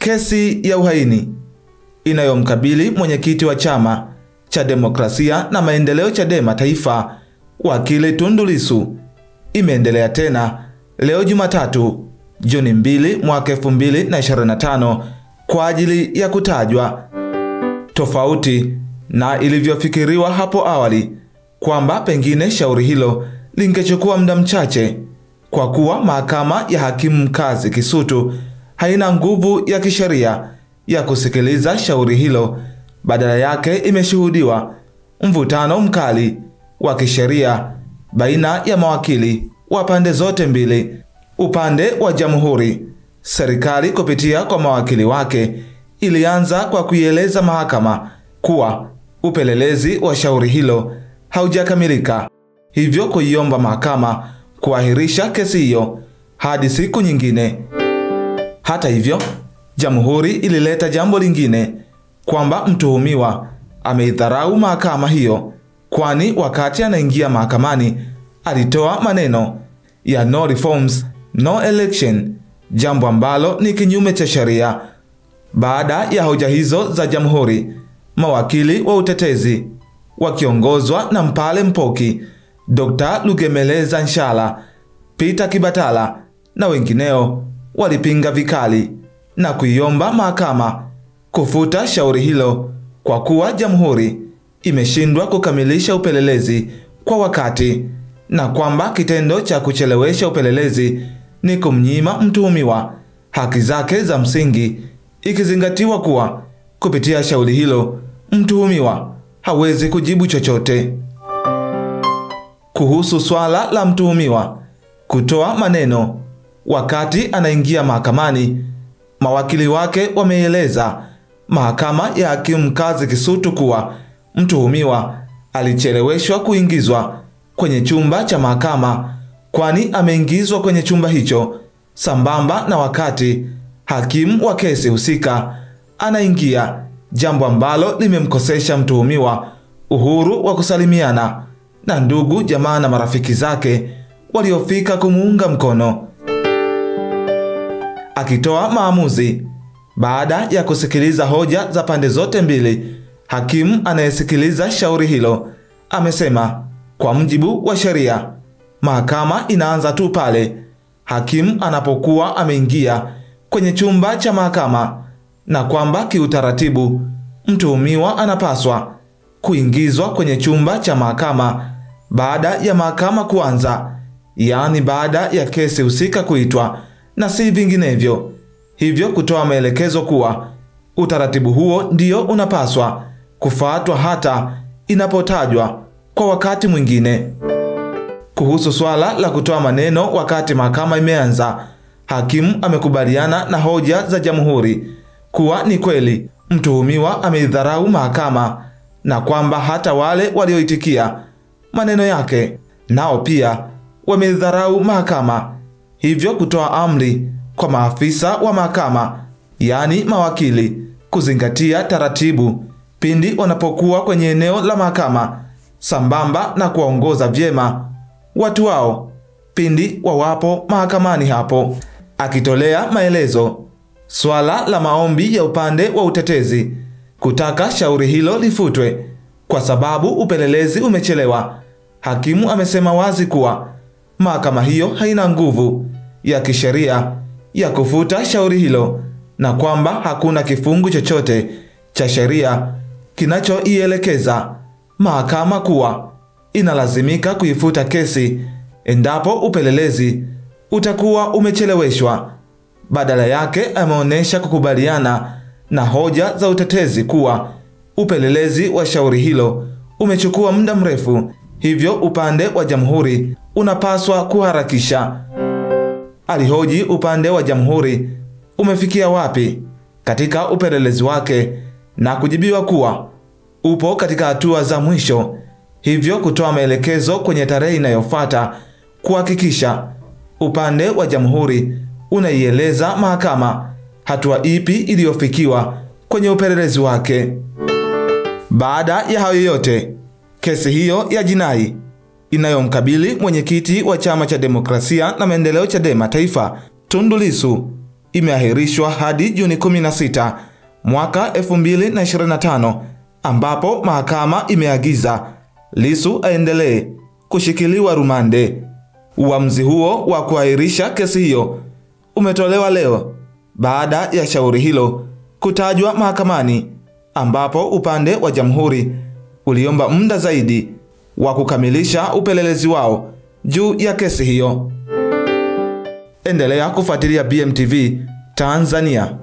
Kesi ya uhaini inayomkabili mwenyekiti wa Chama cha Demokrasia na Maendeleo Chadema Taifa, wakili Tundu Lissu, imeendelea tena leo Jumatatu, Juni 2 mwaka 2025 kwa ajili ya kutajwa, tofauti na ilivyofikiriwa hapo awali kwamba pengine shauri hilo lingechukua muda mchache kwa kuwa mahakama ya hakimu mkazi Kisutu haina nguvu ya kisheria ya kusikiliza shauri hilo. Badala yake imeshuhudiwa mvutano mkali wa kisheria baina ya mawakili wa pande zote mbili. Upande wa jamhuri, serikali kupitia kwa mawakili wake ilianza kwa kuieleza mahakama kuwa upelelezi wa shauri hilo haujakamilika, hivyo kuiomba mahakama kuahirisha kesi hiyo hadi siku nyingine. Hata hivyo, jamhuri ilileta jambo lingine kwamba mtuhumiwa ameidharau mahakama hiyo, kwani wakati anaingia mahakamani alitoa maneno ya no reforms, no election, jambo ambalo ni kinyume cha sheria. Baada ya hoja hizo za jamhuri, mawakili wa utetezi wakiongozwa na Mpale Mpoki, Dr. Lugemeleza Nshala, Peter Kibatala na wengineo walipinga vikali na kuiomba mahakama kufuta shauri hilo kwa kuwa jamhuri imeshindwa kukamilisha upelelezi kwa wakati na kwamba kitendo cha kuchelewesha upelelezi ni kumnyima mtuhumiwa haki zake za msingi, ikizingatiwa kuwa kupitia shauri hilo mtuhumiwa hawezi kujibu chochote. Kuhusu swala la mtuhumiwa kutoa maneno wakati anaingia mahakamani, mawakili wake wameeleza mahakama ya hakimu mkazi Kisutu kuwa mtuhumiwa alicheleweshwa kuingizwa kwenye chumba cha mahakama, kwani ameingizwa kwenye chumba hicho sambamba na wakati hakimu wa kesi husika anaingia, jambo ambalo limemkosesha mtuhumiwa uhuru wa kusalimiana na ndugu, jamaa na marafiki zake waliofika kumuunga mkono. Akitoa maamuzi baada ya kusikiliza hoja za pande zote mbili, hakimu anayesikiliza shauri hilo amesema kwa mujibu wa sheria, mahakama inaanza tu pale hakimu anapokuwa ameingia kwenye chumba cha mahakama, na kwamba kiutaratibu mtuhumiwa anapaswa kuingizwa kwenye chumba cha mahakama baada ya mahakama kuanza, yaani baada ya kesi husika kuitwa na si vinginevyo. Hivyo kutoa maelekezo kuwa utaratibu huo ndio unapaswa kufuatwa hata inapotajwa kwa wakati mwingine. Kuhusu swala la kutoa maneno wakati mahakama imeanza, hakimu amekubaliana na hoja za jamhuri kuwa ni kweli mtuhumiwa ameidharau mahakama na kwamba hata wale walioitikia maneno yake nao pia wameidharau mahakama, hivyo kutoa amri kwa maafisa wa mahakama, yaani mawakili, kuzingatia taratibu pindi wanapokuwa kwenye eneo la mahakama, sambamba na kuwaongoza vyema watu wao pindi wawapo mahakamani hapo. Akitolea maelezo swala la maombi ya upande wa utetezi kutaka shauri hilo lifutwe kwa sababu upelelezi umechelewa, hakimu amesema wazi kuwa mahakama hiyo haina nguvu ya kisheria ya kufuta shauri hilo na kwamba hakuna kifungu chochote cha sheria kinachoielekeza mahakama kuwa inalazimika kuifuta kesi endapo upelelezi utakuwa umecheleweshwa. Badala yake ameonyesha kukubaliana na hoja za utetezi kuwa upelelezi wa shauri hilo umechukua muda mrefu, hivyo upande wa jamhuri unapaswa kuharakisha. Alihoji upande wa jamhuri umefikia wapi katika upelelezi wake na kujibiwa kuwa upo katika hatua za mwisho, hivyo kutoa maelekezo kwenye tarehe inayofuata kuhakikisha upande wa jamhuri unaieleza mahakama hatua ipi iliyofikiwa kwenye upelelezi wake. Baada ya hayo yote, kesi hiyo ya jinai inayomkabili mwenyekiti wa Chama cha Demokrasia na Maendeleo Chadema Taifa, Tundu Lissu, imeahirishwa hadi Juni 16 mwaka 2025, ambapo mahakama imeagiza Lissu aendelee kushikiliwa rumande. Uamuzi huo wa kuahirisha kesi hiyo umetolewa leo baada ya shauri hilo kutajwa mahakamani, ambapo upande wa jamhuri uliomba muda zaidi wa kukamilisha upelelezi wao juu ya kesi hiyo. Endelea kufuatilia BMTV Tanzania.